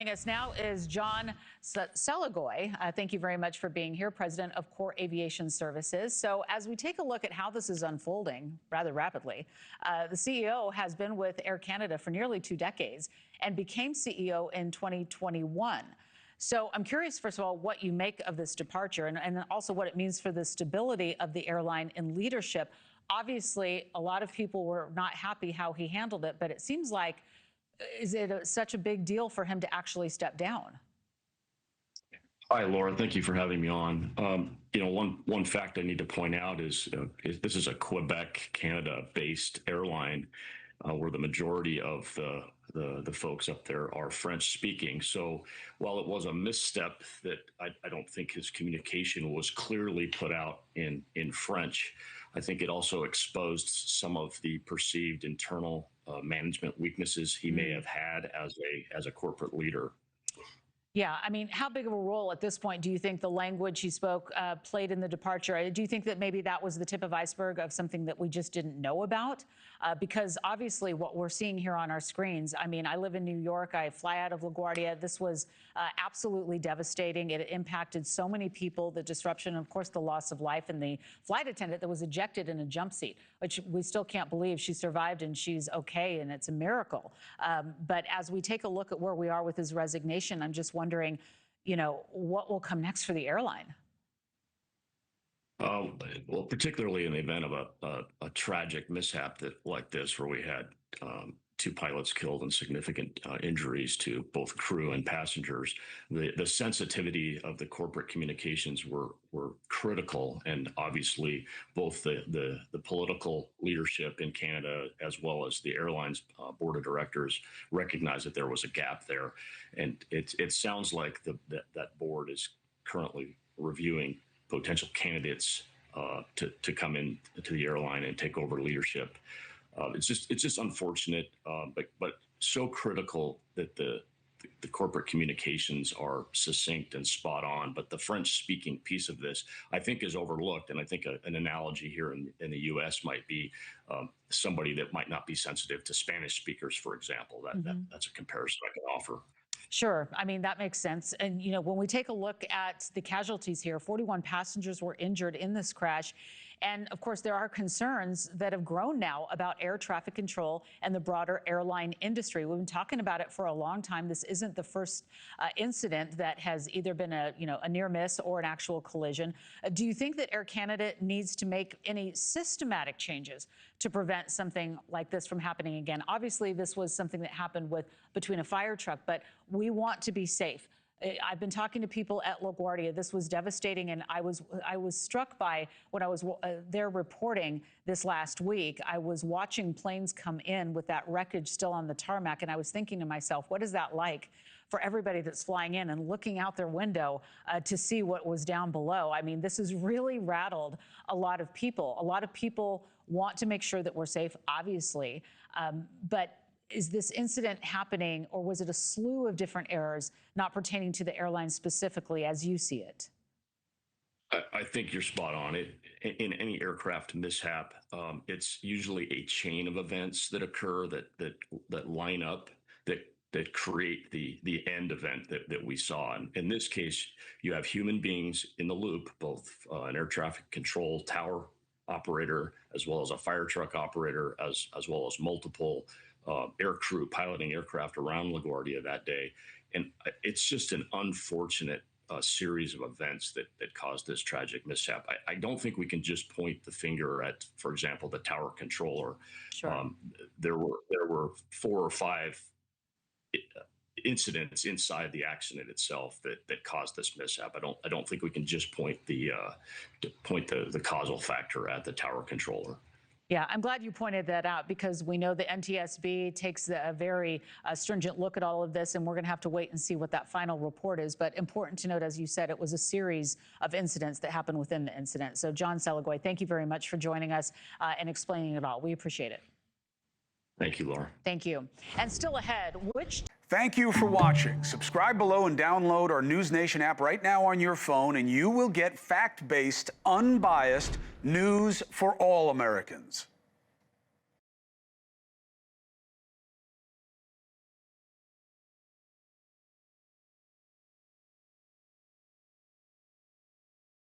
Joining us now is John Celigoy. Thank you very much for being here, president of CORE Aviation Services. So as we take a look at how this is unfolding rather rapidly, the CEO has been with Air Canada for nearly 2 decades and became CEO in 2021. So I'm curious, first of all, what you make of this departure and also what it means for the stability of the airline and leadership. Obviously, a lot of people were not happy how he handled it, but it seems like, is it such a big deal for him to actually step down? Hi, Laura. Thank you for having me on. One fact I need to point out is this is a Quebec, Canada-based airline where the majority of the folks up there are French-speaking. So while it was a misstep that I don't think his communication was clearly put out in French, I think it also exposed some of the perceived internal management weaknesses he may have had as a corporate leader. Yeah, I mean, how big of a role at this point do you think the language he spoke played in the departure? Do you think that maybe that was the tip of iceberg of something that we just didn't know about? Because obviously what we're seeing here on our screens, I mean, I live in New York, I fly out of LaGuardia. This was absolutely devastating. It impacted so many people, the disruption, and of course, the loss of life, and the flight attendant that was ejected in a jump seat, which we still can't believe she survived and she's okay, and it's a miracle. But as we take a look at where we are with his resignation, I'm just wondering, what will come next for the airline? Well, particularly in the event of a tragic mishap like this, where we had 2 pilots killed and significant injuries to both crew and passengers, the sensitivity of the corporate communications were critical, and obviously both the political leadership in Canada as well as the airline's board of directors recognized that there was a gap there, and it sounds like that board is currently reviewing potential candidates to come in to the airline and take over leadership. It's just unfortunate, but so critical that the corporate communications are succinct and spot on. But the French-speaking piece of this, I think, is overlooked. And I think an analogy here in the U.S. might be somebody that might not be sensitive to Spanish speakers, for example. That's a comparison I can offer. Sure. I mean, that makes sense. And, when we take a look at the casualties here, 41 passengers were injured in this crash. And of course, there are concerns that have grown now about air traffic control and the broader airline industry. We've been talking about it for a long time. This isn't the first incident that has either been a near miss or an actual collision. Do you think that Air Canada needs to make any systematic changes to prevent something like this from happening again? Obviously, this was something that happened between a fire truck, but we want to be safe. I've been talking to people at LaGuardia. This was devastating, and I was struck by when I was there reporting this last week. I was watching planes come in with that wreckage still on the tarmac, and I was thinking to myself, what is that like for everybody that's flying in and looking out their window to see what was down below? I mean, this has really rattled a lot of people. A lot of people want to make sure that we're safe, obviously, but is this incident happening, or was it a slew of different errors not pertaining to the airline specifically as you see it? I think you're spot on. In any aircraft mishap, it's usually a chain of events that occur that line up, that create the end event that we saw. And in this case, you have human beings in the loop, both an air traffic control tower operator, as well as a fire truck operator, as well as multiple air crew piloting aircraft around LaGuardia that day. And it's just an unfortunate series of events that caused this tragic mishap. I don't think we can just point the finger at, for example, the tower controller. Sure. There were 4 or 5 incidents inside the accident itself that caused this mishap. I don't think we can just point the causal factor at the tower controller. Yeah, I'm glad you pointed that out, because we know the NTSB takes a very stringent look at all of this, and we're going to have to wait and see what that final report is. But important to note, as you said, it was a series of incidents that happened within the incident. So, John Celigoy, thank you very much for joining us and explaining it all. We appreciate it. Thank you, Laura. Thank you. And still ahead, Thank you for watching. Subscribe below and download our NewsNation app right now on your phone, and you will get fact-based, unbiased news for all Americans.